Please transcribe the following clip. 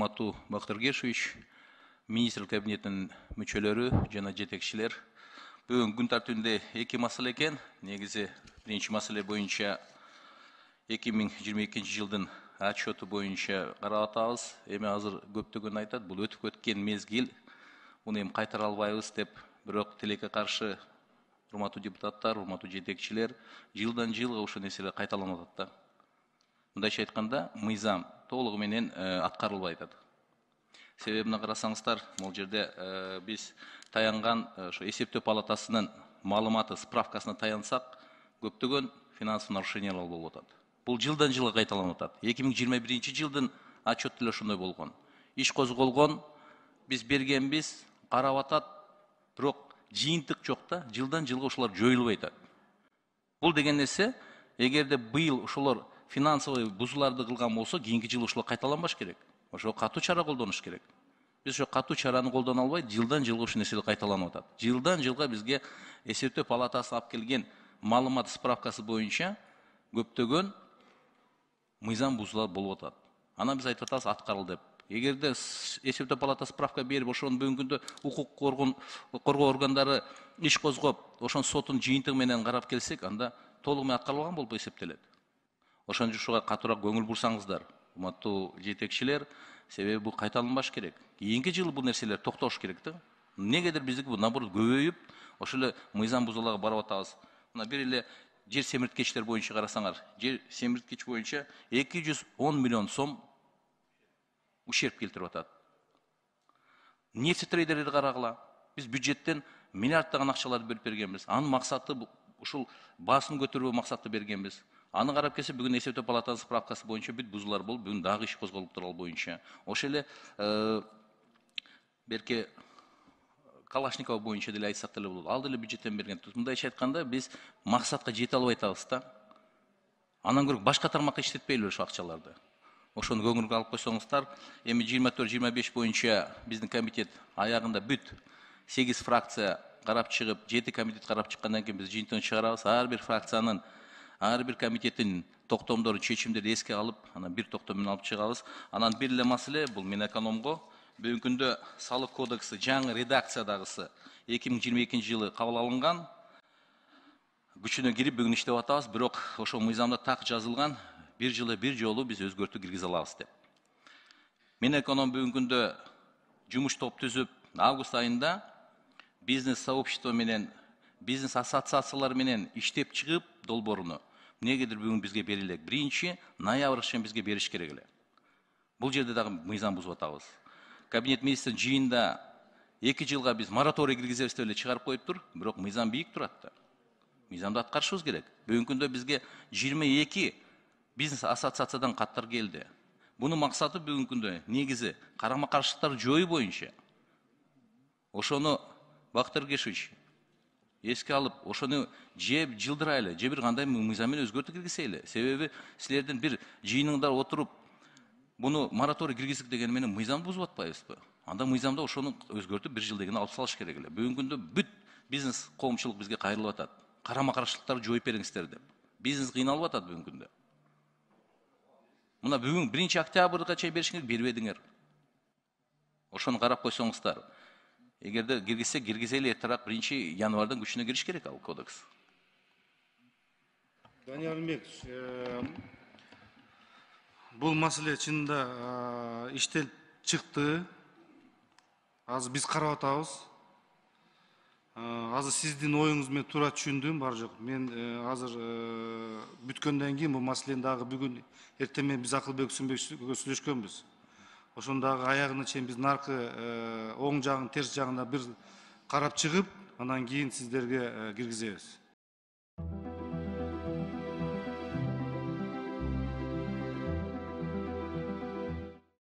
урматтуу Бактар Гешевич, министр кабинетинин мүчөлөрү жана жетекчилер. Бүгүн күн тартибинде эки маселе экен. Негизи биринчи маселе боюнча 2022 жылдын отчету боюнча карап атабыз. Эми азыр көптөгөн айтат, бул өтүп кеткен мезгил, муну эми кайтара албайбыз деп, бирок тилекке каршы урматтуу депутаттар, урматтуу жетекчилер, жылдан жылга ошол нерселер кайталанып атат да. Мындайча айтканда, мыйзам толугу менен аткарылбай атат. Себебине карасаңыздар, бул жерде биз таянган ошо эсептөө палатасынын маалыматы, справкасына таянсак, көптөгөн финансовый нарушениялар болуп атат. Бул жылдан жылга кайталанып атат. 2021 жылдын отчет деле ошондой болгон. Иш козголгон, биз бергенбиз, карап атат, бирок жыйынтык жок да, жылдан жылга ошолор жоюлбай атат. Бул деген нерсе, эгерде быйыл ошолор финансовый бузууларды кылган болсо, кийинки жылы ошолор кайталанбаш керек. Ошо катуу чара колдонуш керек. Биз ошо катуу чараны колдоно албай, жылдан жылга ошол нерселер кайталанып атат. Жылдан жылга бизге эсептөө палатасы алып келген маалымат справкасы боюнча көптөгөн мыйзам бузуулар болуп атат. Анан биз айтып атабыз, аткарылды деп. Эгерде эсептөө палатасы справка берип, ошонун бүгүнкү күндө укук коргоо органдары иш козгоп, ошонун сотун жыйынтыгы менен карап келсек, анда толугу менен аткарылган болуп эсептелет. Ошон ушуга катуураак көңүл бурсаңыздар, урматтуу жетекчилер, себеби бул кайталанбаш керек. Кийинки жылы бул нерселер токтош керек да. Негедир биздики бул наоборот көбөйүп, ошол эле мыйзам бузууларга барып атабыз. Мына бир эле жер семирткечтер боюнча карасаңар, жер семирткеч боюнча 210 миллион сом ущерб келтирип атат. Нефть трейдерлерди карагыла. Биз бюджеттен миллиарддаган акчаларды бөлүп бергенбиз. Анын максаты ушул баасын көтөрүү максатты бергенбиз. Аны карап келсе, бүгүн эсептөө палатасынын справкасы боюнча бүт бузуулар болуп, бүгүн дагы иш козголуп турган боюнча. Ошол эле берке Калашникова боюнча деле айтсак деле болот. Ал деле бюджеттен берген. Мындайча айтканда, биз максатка жете албай атабыз да. Анан көрө башка тармакка иштетпейлиби ошо акчаларды. Ошону көңүлгө алып койсоңуздар, эми 24-25 боюнча биздин комитет аягында бүт 8 фракция карап чыгып, 7 комитет карап чыккандан кийин биз жыйынтыгын чыгарабыз. Ар бир фракциянын, ар бир комитеттин токтомдору, чечимдери эске алып, анан бир токтом менен алып чыгабыз. Анан бир эле маселе, бул Минэкономго бүгүнкү күндө салык кодекси жаңы редакциядагысы 2022 жылы кабыл алынган, күчүнө кирип бүгүн иштеп атабыз, бирок ошо мыйзамда так жазылган, бир жылы бир жолу биз өзгөртүү киргизе алабыз деп. Минэконом бүгүнкү күндө жумуш топ түзүп, август айында бизнес сообщество менен, бизнес ассоциациялар менен иштеп чыгып долбооруну негедир бүгүн бизге берилет. 1 ноябрь чейин бизге бериш керек эле. Бул жерде дагы мыйзам бузуп атабыз. Кабинет министрин жыйында 2 жылга биз мораторий киргизебиз деп эле чыгарып коюптур, бирок мыйзам бийик турат да. Мыйзамды аткарышыбыз керек. Бүгүнкү күндө бизге 22 бизнес ассоциациядан каттар келди. Бунун максаты бүгүнкү күндө негизи карама каршылыктарды жоюу боюнча. Ошону Бактар Гешевич эске алып, ошону же жылдырайлы, же бир кандай мыйзам менен өзгөртүү киргизели. Себеби силердин бир жыйыныңдар отуруп, буну мораторий киргиздик деген менен мыйзам бузуп атпайбызбы? Анда мыйзамда ошону өзгөртүп бир жыл деген алып салыш керек эле. Бүгүнкү күндө бүт бизнес коомчулук бизге кайрылып атат. Карама каршылыктарды жоюп бериңиздер деп. Бизнес кыйналып атат бүгүнкү күндө. Мына бүгүн 1 октябрга чейин беришиңер, бербедиңер. Ошону карап койсоңуздар. Эгерде киргизсе, киргизели, эртерээк 1 январдан күчүнө кириш керек ал кодекс. Данияр Алимбекович, бул маселе чынында иштелип чыкты. Азыр биз карап атабыз. Азыр сиздин оюңуз мен туура түшүндүм, бар жок. Мен азыр бүткөндөн кийин бул маселени дагы бүгүн эртең менен биз Акылбек Сүмбековичке сүйлөшкөнбүз. Ошондагы аягына чейин биз наркы оң жагын, терс жагына бир карап чыгып, анан кийин сиздерге киргизебиз.